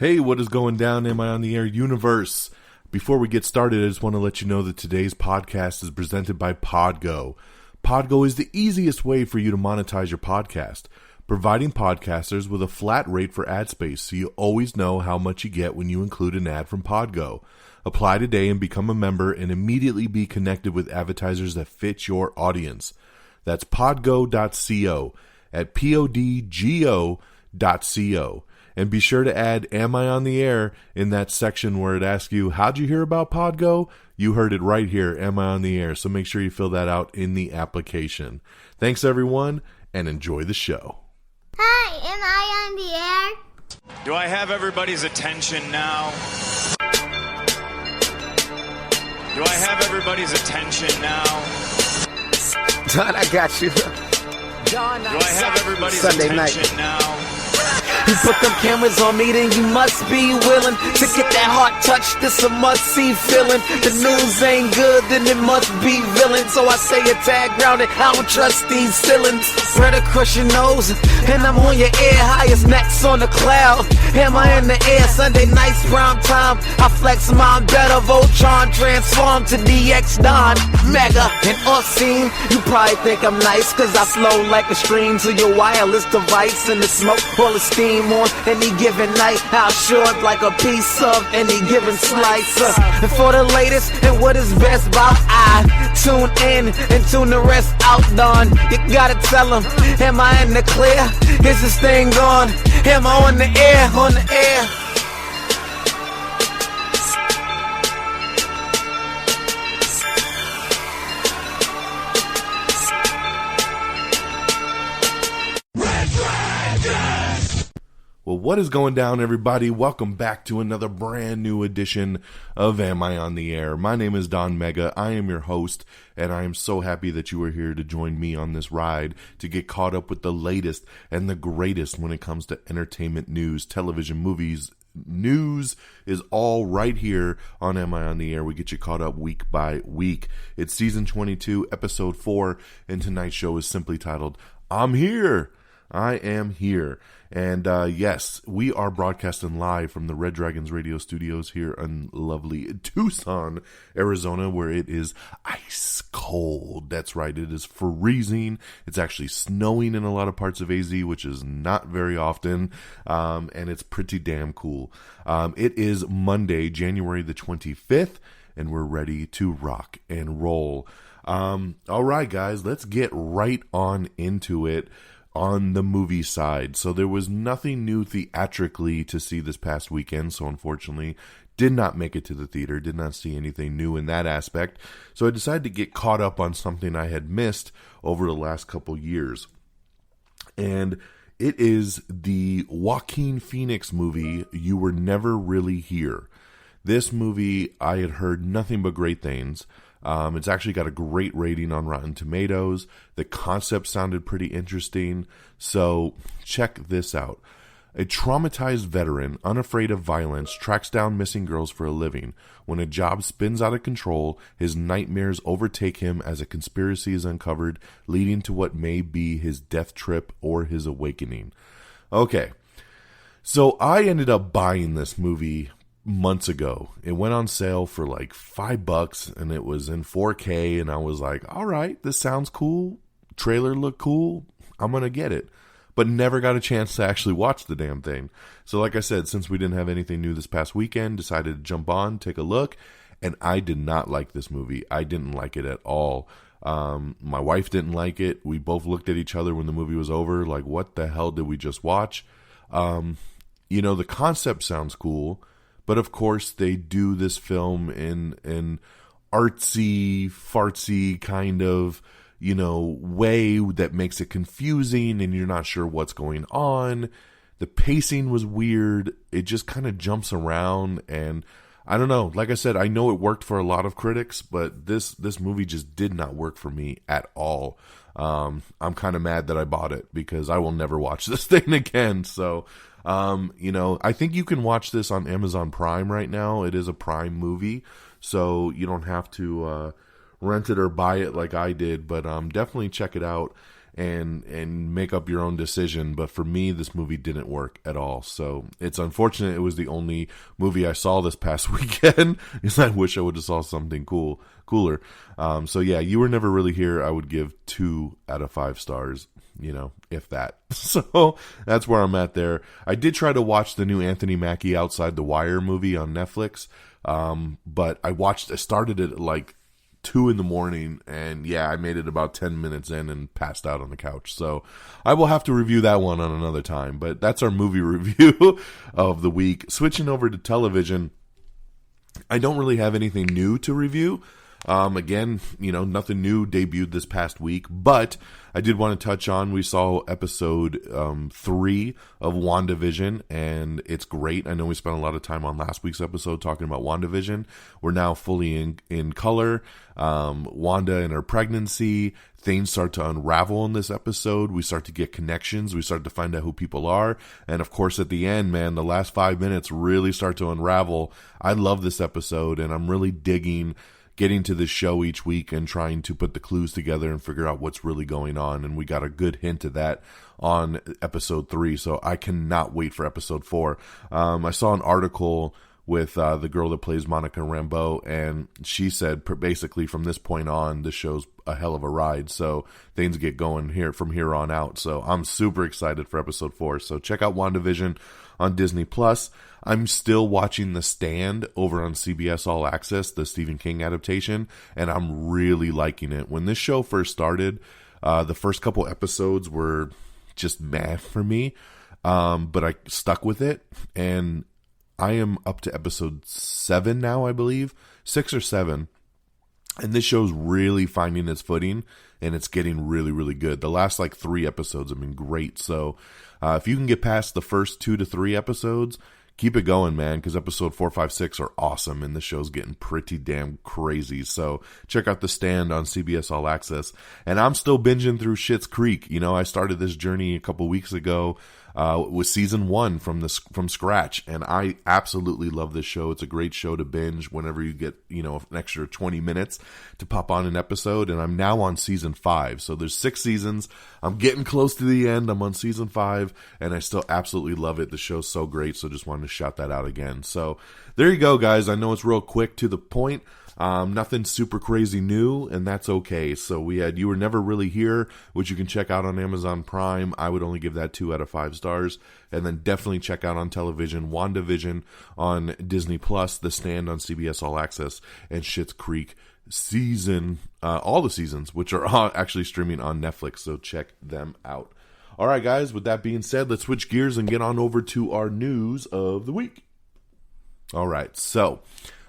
Hey, what is going down, Am I on the Air universe? Before we get started, I just want to let you know that today's podcast is presented by Podgo. Podgo is the easiest way for you to monetize your podcast, providing podcasters with a flat rate for ad space so you always know how much you get when you include an ad from Podgo. Apply today and become a member and immediately be connected with advertisers that fit your audience. That's podgo.co at podgo.co. And be sure to add Am I on the Air in that section where it asks you, how'd you hear about Podgo? You heard it right here, Am I on the Air? So make sure you fill that out in the application. Thanks, everyone, and enjoy the show. Hi, am I on the air? Do I have everybody's attention now? Do I have everybody's attention now? John, I got you. John, do I have everybody's Sunday attention night. now? You put them cameras on me, then you must be willing to get that heart touch. This a must-see feeling. The news ain't good, then it must be villain. So I say a tag grounded, I don't trust these ceilings. Spread across your nose, and I'm on your ear, highest necks on the cloud. Am I in the air? Sunday nights, prime time. I flex my better, Voltron transform to DX Don Mega and Orsine. You probably think I'm nice, cause I flow like a stream to your wireless device, and the smoke all the steam on any given night. I'll short like a piece of any given slice. And for the latest and what is best about, I tune in and tune the rest out. Done. You gotta tell them, am I in the clear? Is this thing on? Am I on the air? On the air. Well, what is going down, everybody? Welcome back to another brand new edition of Am I on the Air? My name is Don Mega. I am your host, and I am so happy that you are here to join me on this ride to get caught up with the latest and the greatest when it comes to entertainment news, television, movies. News is all right here on Am I on the Air. We get you caught up week by week. It's season 22, episode 4, and tonight's show is simply titled, I'm Here. I am here. And yes, we are broadcasting live from the Red Dragons radio studios here in lovely Tucson, Arizona, where it is ice cold. That's right, it is freezing. It's actually snowing in a lot of parts of AZ, which is not very often, and it's pretty damn cool. It is Monday, January the 25th, and we're ready to rock and roll. All right, guys, let's get right on into it. On the movie side, so there was nothing new theatrically to see this past weekend, so unfortunately did not make it to the theater, did not see anything new in that aspect, so I decided to get caught up on something I had missed over the last couple years, and it is the Joaquin Phoenix movie, You Were Never Really Here. This movie, I had heard nothing but great things. It's actually got a great rating on Rotten Tomatoes. The concept sounded pretty interesting. So check this out. A traumatized veteran, unafraid of violence, tracks down missing girls for a living. When a job spins out of control, his nightmares overtake him as a conspiracy is uncovered, leading to what may be his death trip or his awakening. Okay, so I ended up buying this movie months ago. It went on sale for like $5 and it was in 4K, and I was like, all right, this sounds cool. Trailer looked cool. I'm going to get it. But never got a chance to actually watch the damn thing. So like I said, since we didn't have anything new this past weekend, decided to jump on, take a look, and I did not like this movie. I didn't like it at all. My wife didn't like it. We both looked at each other when the movie was over, like, what the hell did we just watch? The concept sounds cool. But of course, they do this film in artsy, fartsy kind of, way that makes it confusing and you're not sure what's going on. The pacing was weird. It just kind of jumps around, and I don't know. Like I said, I know it worked for a lot of critics, but this movie just did not work for me at all. I'm kind of mad that I bought it because I will never watch this thing again. So, I think you can watch this on Amazon Prime right now. It is a Prime movie, so you don't have to rent it or buy it like I did, but definitely check it out. and make up your own decision. But for me, this movie didn't work at all. So it's unfortunate it was the only movie I saw this past weekend, because I wish I would have saw something cooler. So yeah, You Were Never Really Here, I would give 2 out of 5 stars, if that. So that's where I'm at there. I did try to watch the new Anthony Mackie Outside the Wire movie on Netflix, but I started it at like 2 a.m, and yeah, I made it about 10 minutes in and passed out on the couch. So I will have to review that one on another time, but that's our movie review of the week. Switching over to television, I don't really have anything new to review. Again, nothing new debuted this past week, but I did want to touch on, we saw episode 3 of WandaVision, and it's great. I know we spent a lot of time on last week's episode talking about WandaVision. We're now fully in color. Wanda and her pregnancy, things start to unravel in this episode. We start to get connections. We start to find out who people are. And of course, at the end, man, the last 5 minutes really start to unravel. I love this episode, and I'm really digging getting to this show each week and trying to put the clues together and figure out what's really going on. And we got a good hint of that on episode 3. So I cannot wait for episode 4. I saw an article with the girl that plays Monica Rambeau, and she said basically from this point on, the show's a hell of a ride. So things get going from here on out. So I'm super excited for episode 4. So check out WandaVision on Disney Plus. I'm still watching The Stand over on CBS All Access, the Stephen King adaptation, and I'm really liking it. When this show first started, the first couple episodes were just meh for me, but I stuck with it, and I am up to episode 7 now, I believe, 6 or 7, and this show's really finding its footing, and it's getting really, really good. The last 3 episodes have been great, so if you can get past the first 2 to 3 episodes, keep it going, man, because episode 4, 5, 6 are awesome, and the show's getting pretty damn crazy. So check out The Stand on CBS All Access. And I'm still binging through Schitt's Creek. I started this journey a couple weeks ago with season 1 from scratch, and I absolutely love this show. It's a great show to binge whenever you get an extra 20 minutes to pop on an episode. And I'm now on season 5, so there's 6 seasons. I'm getting close to the end. I'm on season 5, and I still absolutely love it. The show's so great, so just wanted to shout that out again. So there you go, guys. I know it's real quick to the point. Nothing super crazy new, and that's okay. So we had You Were Never Really Here, which you can check out on Amazon Prime. I would only give that 2 out of 5 stars. And then definitely check out on television WandaVision on Disney Plus, The Stand on CBS All Access, and Schitt's Creek all the seasons, which are actually streaming on Netflix. So check them out. All right, guys, with that being said, let's switch gears and get on over to our news of the week. All right, so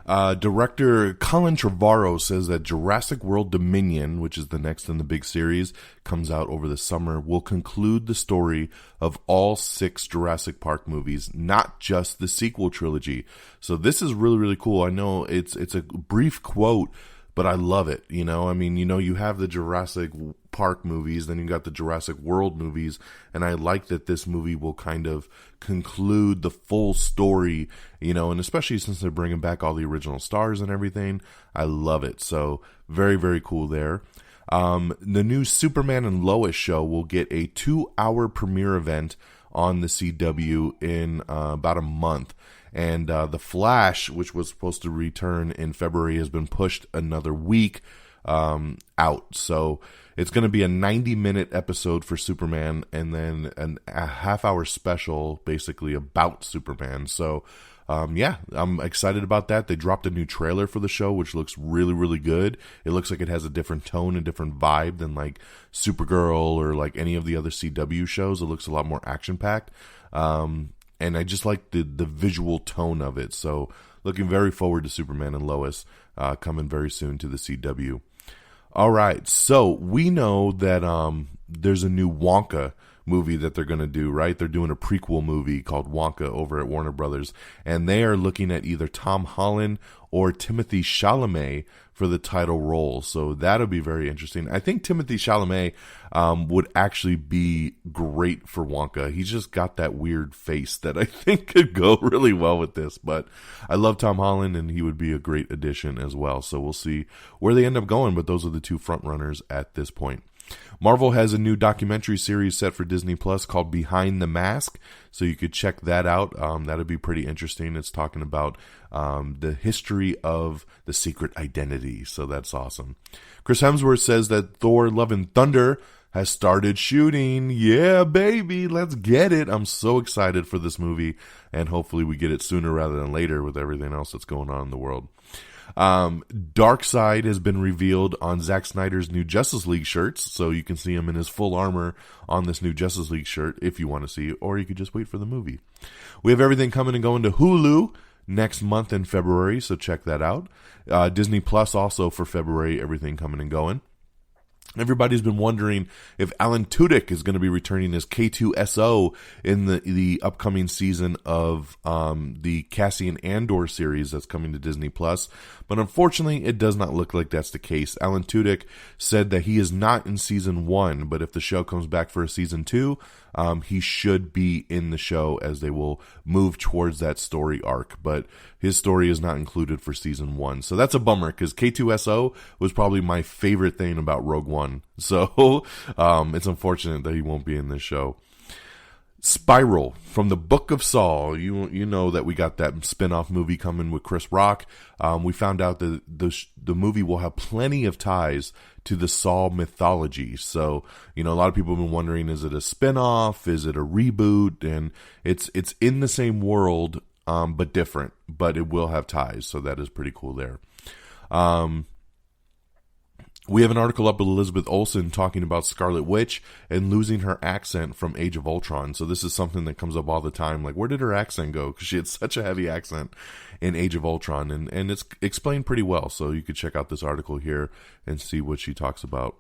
director Colin Trevorrow says that Jurassic World Dominion, which is the next in the big series, comes out over the summer, will conclude the story of all 6 Jurassic Park movies, not just the sequel trilogy. So this is really, really cool. I know it's a brief quote, but I love it. You have the Jurassic Park movies, then you got the Jurassic World movies, and I like that this movie will kind of conclude the full story, and especially since they're bringing back all the original stars and everything, I love it. So very, very cool there. The new Superman and Lois show will get a 2-hour premiere event on the CW in about a month. And The Flash, which was supposed to return in February, has been pushed another week out. So it's going to be a 90-minute episode for Superman, and then a half-hour special basically about Superman. So yeah, I'm excited about that. They dropped a new trailer for the show, which looks really, really good. It looks like it has a different tone and different vibe than like Supergirl or like any of the other CW shows. It looks a lot more action-packed. And I just like the visual tone of it. So looking very forward to Superman and Lois coming very soon to the CW. All right, so we know that there's a new Wonka movie that they're going to do, right? They're doing a prequel movie called Wonka over at Warner Brothers, and they are looking at either Tom Holland or Timothée Chalamet for the title role. So that'll be very interesting. I think Timothée Chalamet would actually be great for Wonka. He's just got that weird face that I think could go really well with this. But I love Tom Holland, and he would be a great addition as well. So we'll see where they end up going, but those are the 2 front runners at this point. Marvel has a new documentary series set for Disney Plus called Behind the Mask, so you could check that out. That'd be pretty interesting. It's talking about the history of the secret identity, so that's awesome. Chris Hemsworth says that Thor: Love and Thunder has started shooting. Yeah, baby, let's get it. I'm so excited for this movie, and hopefully we get it sooner rather than later with everything else that's going on in the world. Darkseid has been revealed on Zack Snyder's new Justice League shirts, so you can see him in his full armor on this new Justice League shirt if you want to see it, or you could just wait for the movie. We have everything coming and going to Hulu next month in February, so check that out. Disney Plus also for February, everything coming and going. Everybody's been wondering if Alan Tudyk is going to be returning as K2SO in the upcoming season of the Cassian Andor series that's coming to Disney Plus. But unfortunately, it does not look like that's the case. Alan Tudyk said that he is not in season 1, but if the show comes back for a season 2, he should be in the show as they will move towards that story arc. But his story is not included for season 1. So that's a bummer because K2SO was probably my favorite thing about Rogue One. So it's unfortunate that he won't be in this show. Spiral from the Book of Saul. You know that we got that spin-off movie coming with Chris Rock. We found out that the movie will have plenty of ties to the Saul mythology. So, a lot of people have been wondering, is it a spin-off? Is it a reboot? And it's in the same world, but different. But it will have ties, so that is pretty cool there. We have an article up with Elizabeth Olsen talking about Scarlet Witch and losing her accent from Age of Ultron. So this is something that comes up all the time. Like, where did her accent go? Because she had such a heavy accent in Age of Ultron. And it's explained pretty well. So you could check out this article here and see what she talks about.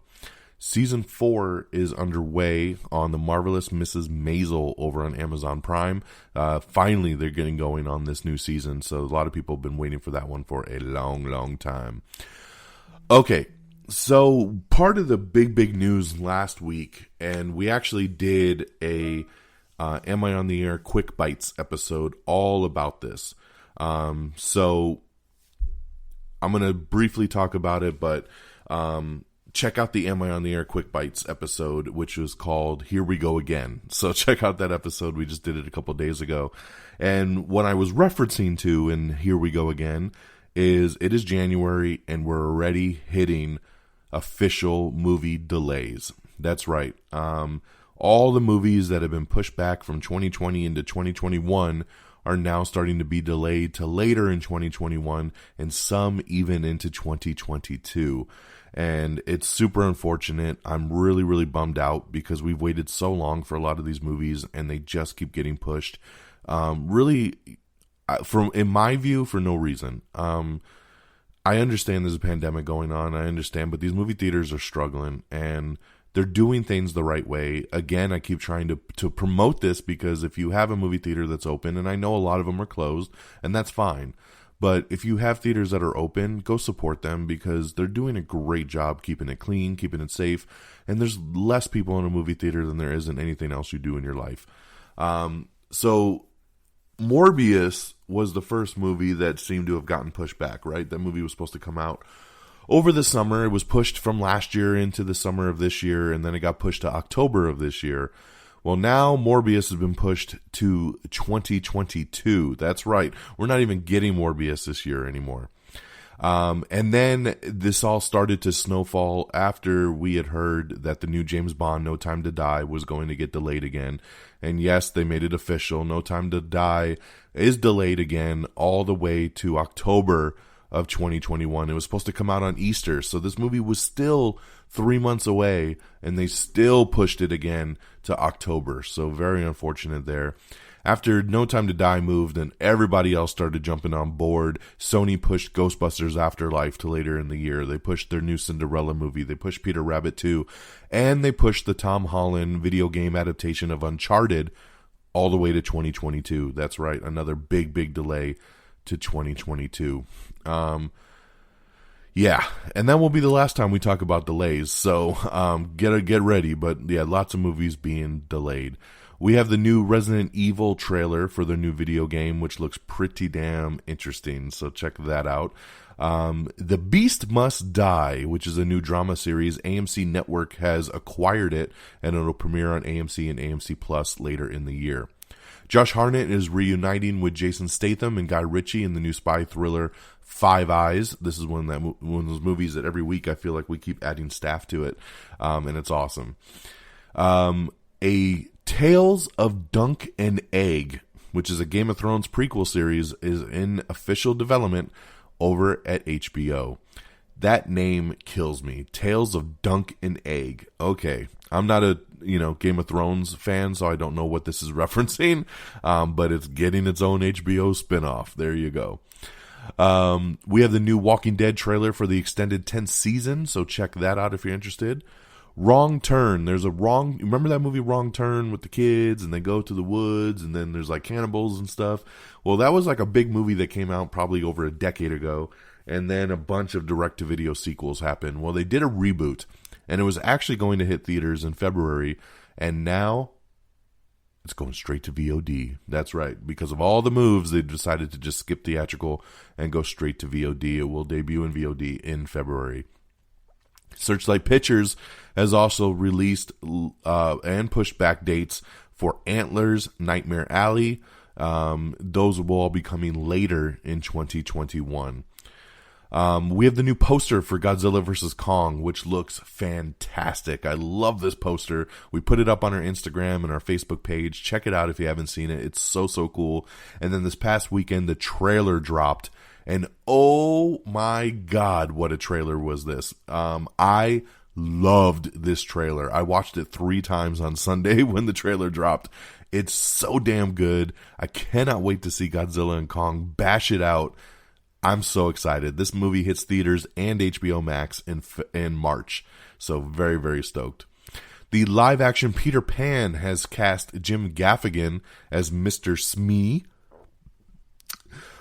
Season 4 is underway on The Marvelous Mrs. Maisel over on Amazon Prime. Finally, they're getting going on this new season. So a lot of people have been waiting for that one for a long, long time. Okay. So part of the big news last week, and we actually did a Am I on the Air Quick Bites episode all about this. So I'm going to briefly talk about it, but check out the Am I on the Air Quick Bites episode, which was called Here We Go Again. So check out that episode. We just did it a couple days ago. And what I was referencing to in Here We Go Again is it is January and we're already hitting official movie delays. That's right. All the movies that have been pushed back from 2020 into 2021 are now starting to be delayed to later in 2021 and some even into 2022. And it's super unfortunate. I'm really, really bummed out because we've waited so long for a lot of these movies and they just keep getting pushed. Really, in my view, for no reason. I understand there's a pandemic going on. I understand, but these movie theaters are struggling and they're doing things the right way. Again, I keep trying to promote this because if you have a movie theater that's open, and I know a lot of them are closed, and that's fine. But if you have theaters that are open, go support them because they're doing a great job keeping it clean, keeping it safe. And there's less people in a movie theater than there is in anything else you do in your life. So Morbius was the first movie that seemed to have gotten pushed back, right? That movie was supposed to come out over the summer. It was pushed from last year into the summer of this year, and then it got pushed to October of this year. Well, now Morbius has been pushed to 2022. That's right. We're not even getting Morbius this year anymore. And then this all started to snowfall after we had heard that the new James Bond, No Time to Die, was going to get delayed again. And yes, they made it official. No Time to Die is delayed again all the way to October of 2021. It was supposed to come out on Easter. So this movie was still 3 months away, and they still pushed it again to October. So very unfortunate there. After No Time to Die moved and everybody else started jumping on board, Sony pushed Ghostbusters Afterlife to later in the year. They pushed their new Cinderella movie. They pushed Peter Rabbit 2. And they pushed the Tom Holland video game adaptation of Uncharted all the way to 2022. That's right. Another big delay to 2022. Yeah, and that will be the last time we talk about delays. So get ready. But yeah, lots of movies being delayed. We have the new Resident Evil trailer for the new video game, which looks pretty damn interesting, so check that out. The Beast Must Die, which is a new drama series. AMC Network has acquired it, and it'll premiere on AMC and AMC Plus later in the year. Josh Hartnett is reuniting with Jason Statham and Guy Ritchie in the new spy thriller Five Eyes. This is one of those movies that every week I feel like we keep adding staff to it, and it's awesome. A Tales of Dunk and Egg, which is a Game of Thrones prequel series, is in official development over at HBO. That name kills me. Tales of Dunk and Egg. Okay, I'm not a Game of Thrones fan, so I don't know what this is referencing, but it's getting its own HBO spinoff. There you go. We have the new Walking Dead trailer for the extended 10th season, so check that out if you're interested. Wrong Turn. Remember that movie Wrong Turn with the kids and they go to the woods and then there's like cannibals and stuff? Well, that was like a big movie that came out probably over a decade ago, and then a bunch of direct-to-video sequels happened. Well, they did a reboot, and it was actually going to hit theaters in February, and now it's going straight to VOD. That's right. Because of all the moves, they decided to just skip theatrical and go straight to VOD. It will debut in VOD in February. Searchlight Pictures has also released and pushed back dates for Antlers, Nightmare Alley. Those will all be coming later in 2021. We have the new poster for Godzilla vs. Kong, which looks fantastic. I love this poster. We put it up on our Instagram and our Facebook page. Check it out if you haven't seen it. It's so cool. And then this past weekend, the trailer dropped. And oh my God, what a trailer was this. I loved this trailer. I watched it 3 times on Sunday when the trailer dropped. It's so damn good. I cannot wait to see Godzilla and Kong bash it out. I'm so excited. This movie hits theaters and HBO Max in March. So very, very stoked. The live-action Peter Pan has cast Jim Gaffigan as Mr. Smee.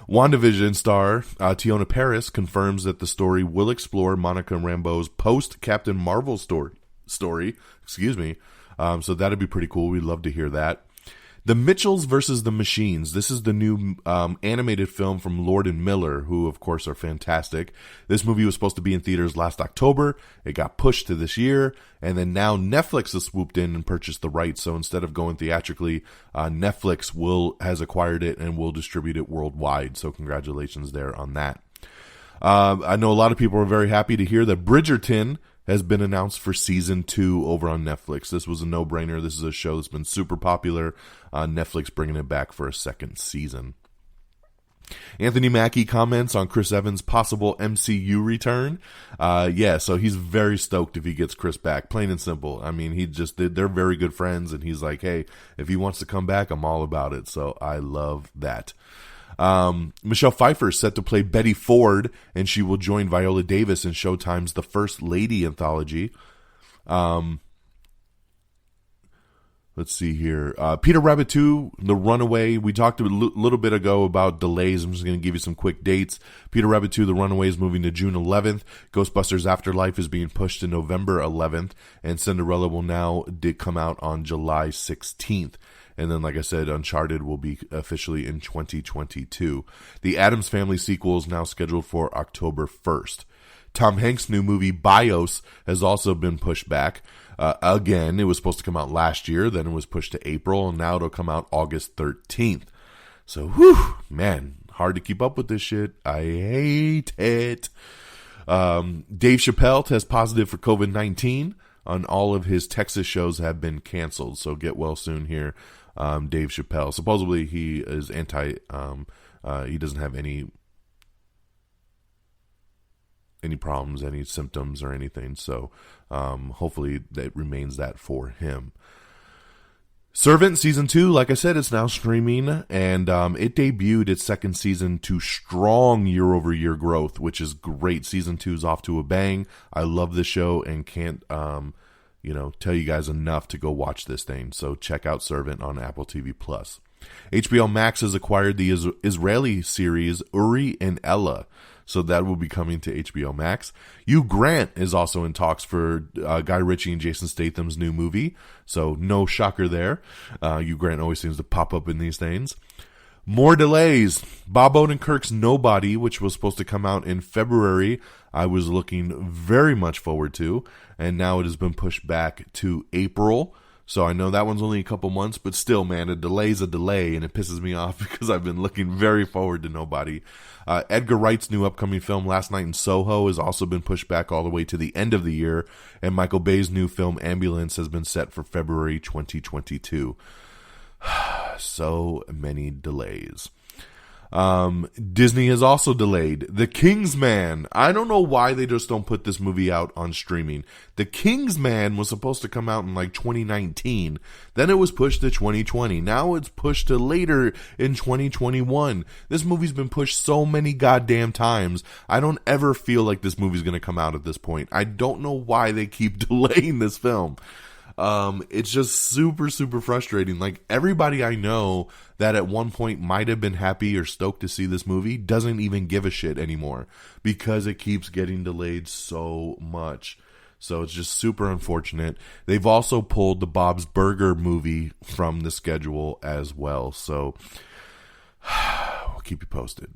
WandaVision star Tiona Paris confirms that the story will explore Monica Rambeau's post-Captain Marvel story. So that'd be pretty cool. We'd love to hear that. The Mitchells versus the Machines. This is the new animated film from Lord and Miller, who, of course, are fantastic. This movie was supposed to be in theaters last October. It got pushed to this year, and then now Netflix has swooped in and purchased the rights. So instead of going theatrically, Netflix has acquired it and will distribute it worldwide. So congratulations there on that. I know a lot of people are very happy to hear that Bridgerton has been announced for season 2 over on Netflix. This was a no-brainer. This is a show that's been super popular. Netflix bringing it back for a second season. Anthony Mackie comments on Chris Evans' possible MCU return. So he's very stoked if he gets Chris back, plain and simple. I mean, they're very good friends, and he's like, hey, if he wants to come back, I'm all about it. So I love that. Michelle Pfeiffer is set to play Betty Ford, and she will join Viola Davis in Showtime's The First Lady anthology. Let's see here. Peter Rabbit 2, The Runaway. We talked a little bit ago about delays. I'm just going to give you some quick dates. Peter Rabbit 2, The Runaway is moving to June 11th. Ghostbusters Afterlife is being pushed to November 11th. And Cinderella will now come out on July 16th. And then, like I said, Uncharted will be officially in 2022. The Addams Family sequel is now scheduled for October 1st. Tom Hanks' new movie, Bios, has also been pushed back. Again, it was supposed to come out last year, then it was pushed to April, and now it'll come out August 13th. So, man, hard to keep up with this shit. I hate it. Dave Chappelle tests positive for COVID-19. On all of his Texas shows have been canceled, so get well soon here. Dave Chappelle. Supposedly he is he doesn't have any problems, any symptoms or anything. So hopefully that remains that for him. Servant Season 2, like I said, it's now streaming, and it debuted its second season to strong year-over-year growth, which is great. Season 2 is off to a bang. I love this show and can't tell you guys enough to go watch this thing. So check out Servant on Apple TV+. HBO Max has acquired the Israeli series Uri and Ella. So that will be coming to HBO Max. Hugh Grant is also in talks for Guy Ritchie and Jason Statham's new movie. So no shocker there. Hugh Grant always seems to pop up in these things. More delays. Bob Odenkirk's Nobody, which was supposed to come out in February, I was looking very much forward to, and now it has been pushed back to April. So I know that one's only a couple months, but still, man, a delay's a delay, and it pisses me off because I've been looking very forward to Nobody. Edgar Wright's new upcoming film, Last Night in Soho, has also been pushed back all the way to the end of the year, and Michael Bay's new film, Ambulance, has been set for February 2022. So many delays. Disney has also delayed The Kingsman. I don't know why they just don't put this movie out on streaming. The Kingsman was supposed to come out in like 2019. Then it was pushed to 2020. Now it's pushed to later in 2021. This movie's been pushed so many goddamn times. I don't ever feel like this movie's going to come out at this point. I don't know why they keep delaying this film. It's just super, super frustrating. Like, everybody I know that at one point might have been happy or stoked to see this movie doesn't even give a shit anymore because it keeps getting delayed so much. So it's just super unfortunate. They've also pulled the Bob's Burger movie from the schedule as well. So we'll keep you posted.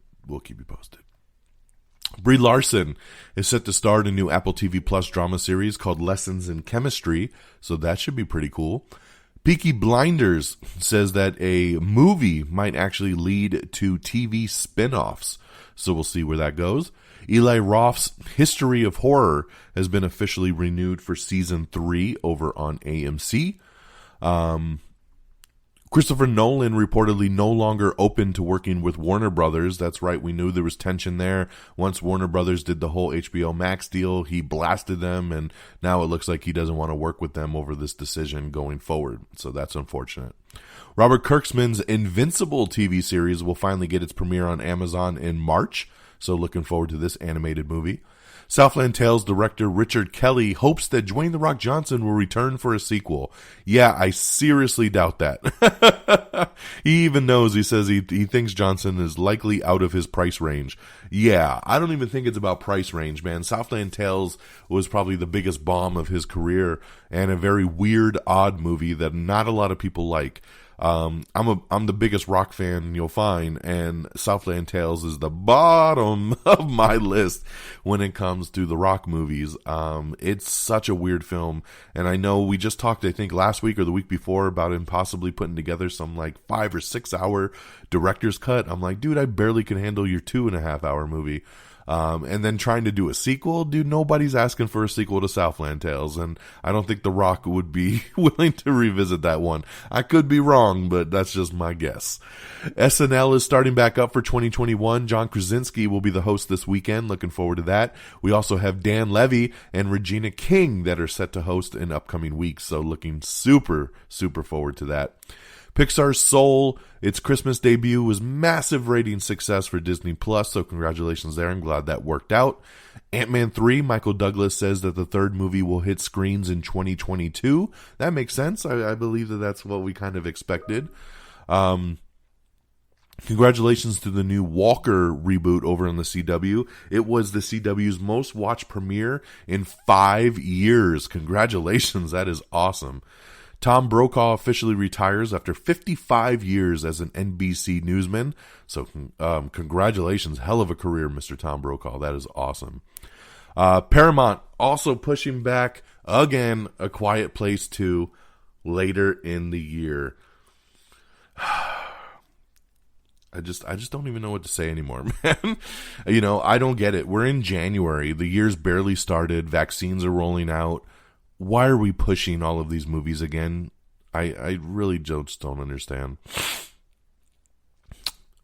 Brie Larson is set to star in a new Apple TV Plus drama series called Lessons in Chemistry, so that should be pretty cool. Peaky Blinders says that a movie might actually lead to TV spin-offs, so we'll see where that goes. Eli Roth's History of Horror has been officially renewed for Season 3 over on AMC. Christopher Nolan reportedly no longer open to working with Warner Brothers. That's right, we knew there was tension there. Once Warner Brothers did the whole HBO Max deal, he blasted them, and now it looks like he doesn't want to work with them over this decision going forward. So that's unfortunate. Robert Kirkman's Invincible TV series will finally get its premiere on Amazon in March, so looking forward to this animated movie. Southland Tales director Richard Kelly hopes that Dwayne "The Rock" Johnson will return for a sequel. Yeah, I seriously doubt that. He even knows, he says he thinks Johnson is likely out of his price range. Yeah, I don't even think it's about price range, man. Southland Tales was probably the biggest bomb of his career and a very weird, odd movie that not a lot of people like. I'm the biggest Rock fan you'll find, and Southland Tales is the bottom of my list when it comes to the Rock movies. It's such a weird film, and I know we just talked, I think last week or the week before, about him possibly putting together some like 5 or 6 hour director's cut. I'm like, dude, I barely can handle your 2.5 hour movie. And then trying to do a sequel, dude, nobody's asking for a sequel to Southland Tales, and I don't think The Rock would be willing to revisit that one. I could be wrong, but that's just my guess. SNL is starting back up for 2021. John Krasinski will be the host this weekend. Looking forward to that. We also have Dan Levy and Regina King that are set to host in upcoming weeks, so looking super, super forward to that. Pixar's Soul, its Christmas debut, was massive rating success for Disney Plus, so congratulations there. I'm glad that worked out. Ant-Man 3, Michael Douglas says that the third movie will hit screens in 2022. That makes sense. I believe that that's what we kind of expected. Congratulations to the new Walker reboot over on the CW. It was the CW's most watched premiere in 5 years. Congratulations. That is awesome. Tom Brokaw officially retires after 55 years as an NBC newsman. So congratulations. Hell of a career, Mr. Tom Brokaw. That is awesome. Paramount also pushing back again A Quiet Place 2 later in the year. I just don't even know what to say anymore, man. You know, I don't get it. We're in January. The year's barely started. Vaccines are rolling out. Why are we pushing all of these movies again? I really just don't understand.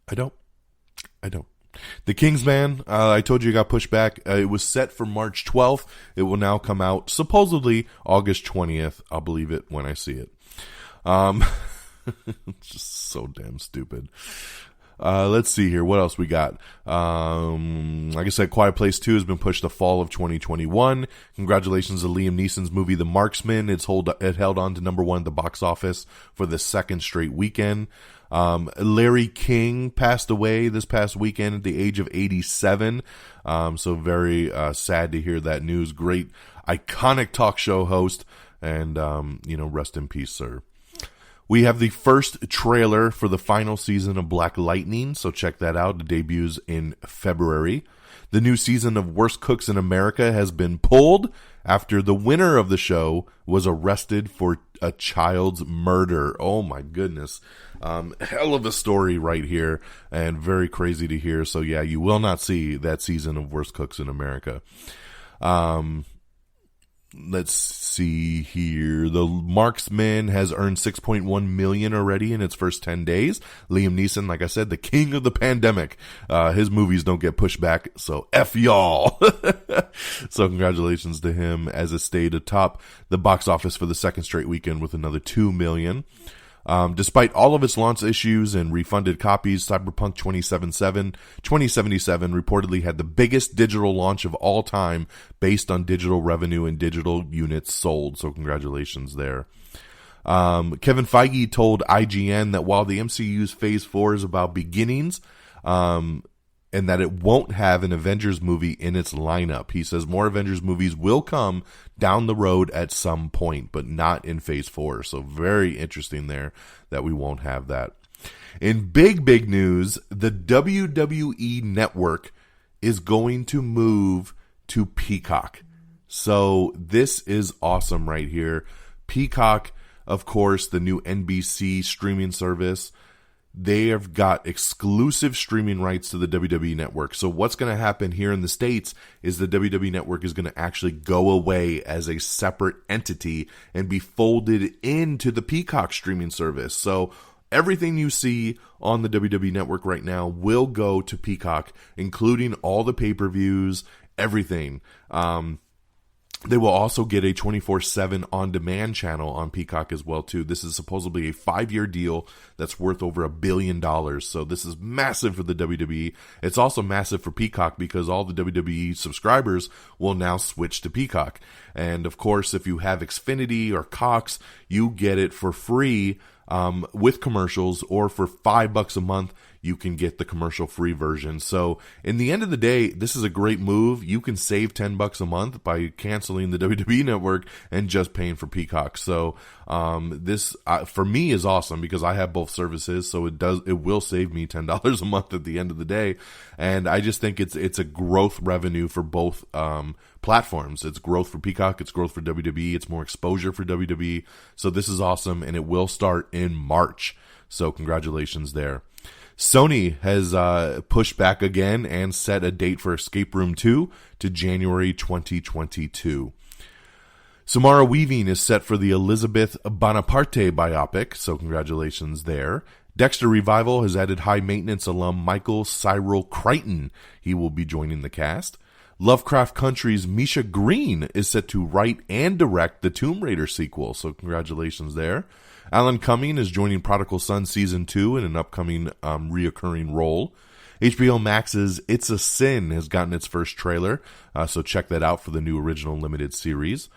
I don't. The Kingsman, I told you it got pushed back. It was set for March 12th. It will now come out supposedly August 20th. I'll believe it when I see it. It's just so damn stupid. Let's see here. What else we got? Like I said, Quiet Place 2 has been pushed to fall of 2021. Congratulations to Liam Neeson's movie The Marksman. It held on to number 1 at the box office for the second straight weekend. Larry King passed away this past weekend at the age of 87. So very sad to hear that news. Great, iconic talk show host. And, rest in peace, sir. We have the first trailer for the final season of Black Lightning. So check that out. It debuts in February. The new season of Worst Cooks in America has been pulled after the winner of the show was arrested for a child's murder. Oh my goodness. Hell of a story right here, and very crazy to hear. So yeah, you will not see that season of Worst Cooks in America. Let's see here. The Marksman has earned $6.1 million already in its first 10 days. Liam Neeson, like I said, the king of the pandemic. His movies don't get pushed back, so F y'all. So congratulations to him, as it stayed atop the box office for the second straight weekend with another $2 million. Despite all of its launch issues and refunded copies, Cyberpunk 2077 reportedly had the biggest digital launch of all time based on digital revenue and digital units sold. So congratulations there. Kevin Feige told IGN that while the MCU's Phase 4 is about beginnings, and that it won't have an Avengers movie in its lineup. He says more Avengers movies will come down the road at some point, but not in Phase 4. So very interesting there that we won't have that. In big news, the WWE Network is going to move to Peacock. So this is awesome right here. Peacock, of course, the new NBC streaming service. They have got exclusive streaming rights to the WWE Network. So what's going to happen here in the States is the WWE Network is going to actually go away as a separate entity and be folded into the Peacock streaming service. So everything you see on the WWE Network right now will go to Peacock, including all the pay-per-views, everything. They will also get a 24/7 on-demand channel on Peacock as well, too. This is supposedly a 5-year deal that's worth over $1 billion. So this is massive for the WWE. It's also massive for Peacock because all the WWE subscribers will now switch to Peacock. And, of course, if you have Xfinity or Cox, you get it for free with commercials, or for $5 a month, you can get the commercial-free version. So, in the end of the day, this is a great move. You can save $10 a month by canceling the WWE Network and just paying for Peacock. So, this for me is awesome because I have both services. So it will save me $10 a month at the end of the day, and I just think it's a growth revenue for both platforms. It's growth for Peacock, it's growth for WWE, it's more exposure for WWE. So this is awesome, and it will start in March. So congratulations there. Sony has pushed back again and set a date for Escape Room 2 to January 2022. Samara Weaving is set for the Elizabeth Bonaparte biopic, so congratulations there. Dexter Revival has added high-maintenance alum Michael Cyril Crichton. He will be joining the cast. Lovecraft Country's Misha Green is set to write and direct the Tomb Raider sequel, so congratulations there. Alan Cumming is joining Prodigal Son Season 2 in an upcoming reoccurring role. HBO Max's It's a Sin has gotten its first trailer, so check that out for the new original limited series.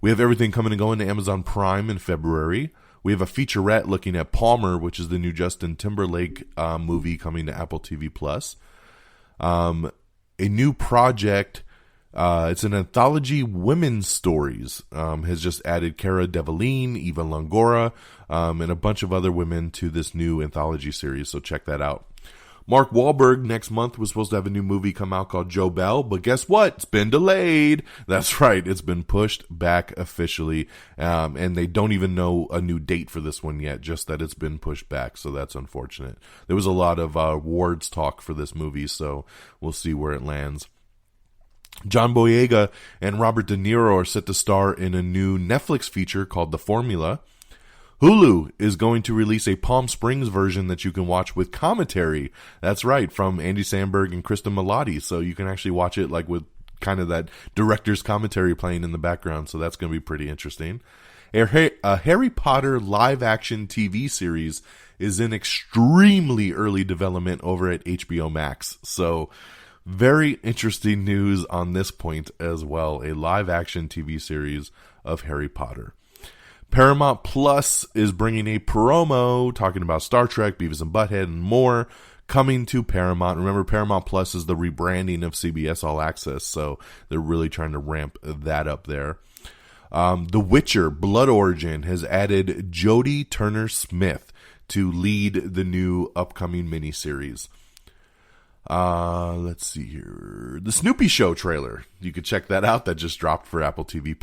We have everything coming and going to Amazon Prime in February. We have a featurette looking at Palmer, which is the new Justin Timberlake movie coming to Apple TV+. A new project, it's an anthology women's stories, has just added Cara Delevingne, Eva Longoria, and a bunch of other women to this new anthology series, so check that out. Mark Wahlberg next month was supposed to have a new movie come out called Joe Bell, but guess what? It's been delayed. That's right. It's been pushed back officially, and they don't even know a new date for this one yet, just that it's been pushed back, so that's unfortunate. There was a lot of awards talk for this movie, so we'll see where it lands. John Boyega and Robert De Niro are set to star in a new Netflix feature called The Formula. Hulu is going to release a Palm Springs version that you can watch with commentary. That's right, from Andy Samberg and Kristen Milotti. So you can actually watch it like with kind of that director's commentary playing in the background. So that's going to be pretty interesting. A Harry Potter live-action TV series is in extremely early development over at HBO Max. So very interesting news on this point as well. A live-action TV series of Harry Potter. Paramount Plus is bringing a promo talking about Star Trek, Beavis and Butthead, and more coming to Paramount. Remember, Paramount Plus is the rebranding of CBS All Access, so they're really trying to ramp that up there. The Witcher Blood Origin has added Jodie Turner-Smith to lead the new upcoming miniseries. Let's see here. The Snoopy Show trailer. You could check that out. That just dropped for Apple TV+.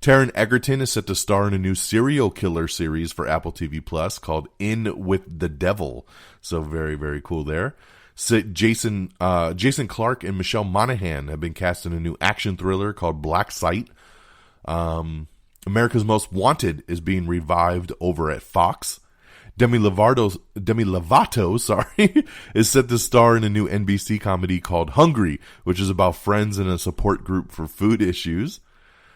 Taron Egerton is set to star in a new serial killer series for Apple TV+ called In with the Devil. So very, very cool there. Jason Clarke and Michelle Monaghan have been cast in a new action thriller called Black Sight. America's Most Wanted is being revived over at Fox. Demi Lovato, is set to star in a new NBC comedy called Hungry, which is about friends in a support group for food issues.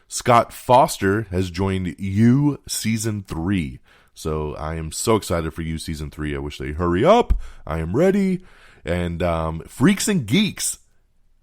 Scott Foster has joined You Season 3. So I am so excited for You Season 3. I wish they hurry up. I am ready. And Freaks and Geeks.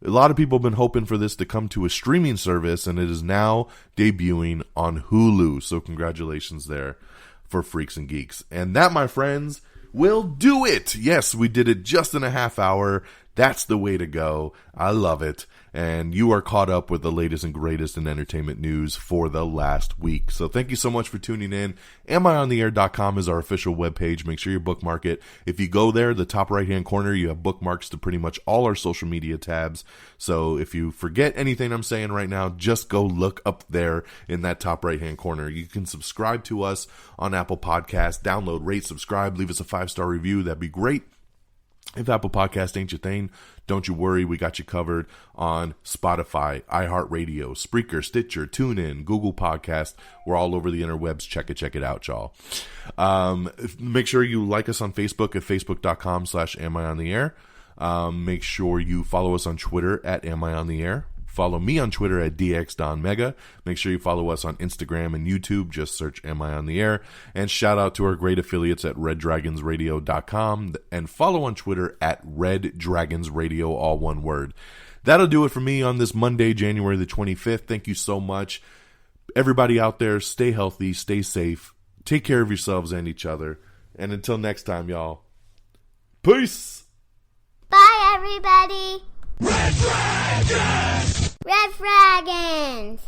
A lot of people have been hoping for this to come to a streaming service, and it is now debuting on Hulu. So congratulations there for Freaks and Geeks. And that, my friends, will do it. Yes, we did it just in a half hour. That's the way to go. I love it. And you are caught up with the latest and greatest in entertainment news for the last week. So thank you so much for tuning in. AmIOnTheAir.com is our official webpage. Make sure you bookmark it. If you go there, the top right-hand corner, you have bookmarks to pretty much all our social media tabs. So if you forget anything I'm saying right now, just go look up there in that top right-hand corner. You can subscribe to us on Apple Podcasts. Download, rate, subscribe, leave us a 5-star review. That'd be great. If Apple Podcast ain't your thing, don't you worry. We got you covered on Spotify, iHeartRadio, Spreaker, Stitcher, TuneIn, Google Podcast. We're all over the interwebs. Check it out, y'all. Make sure you like us on Facebook at facebook.com/AmIOnTheAir. Make sure you follow us on Twitter at AmIOnTheAir. Follow me on Twitter at DXDonMega. Make sure you follow us on Instagram and YouTube. Just search Am I on the Air? And shout out to our great affiliates at RedDragonsRadio.com. And follow on Twitter at Red Dragons Radio, all one word. That'll do it for me on this Monday, January the 25th. Thank you so much. Everybody out there, stay healthy, stay safe. Take care of yourselves and each other. And until next time, y'all. Peace! Bye, everybody! Red Dragons! Red Dragons!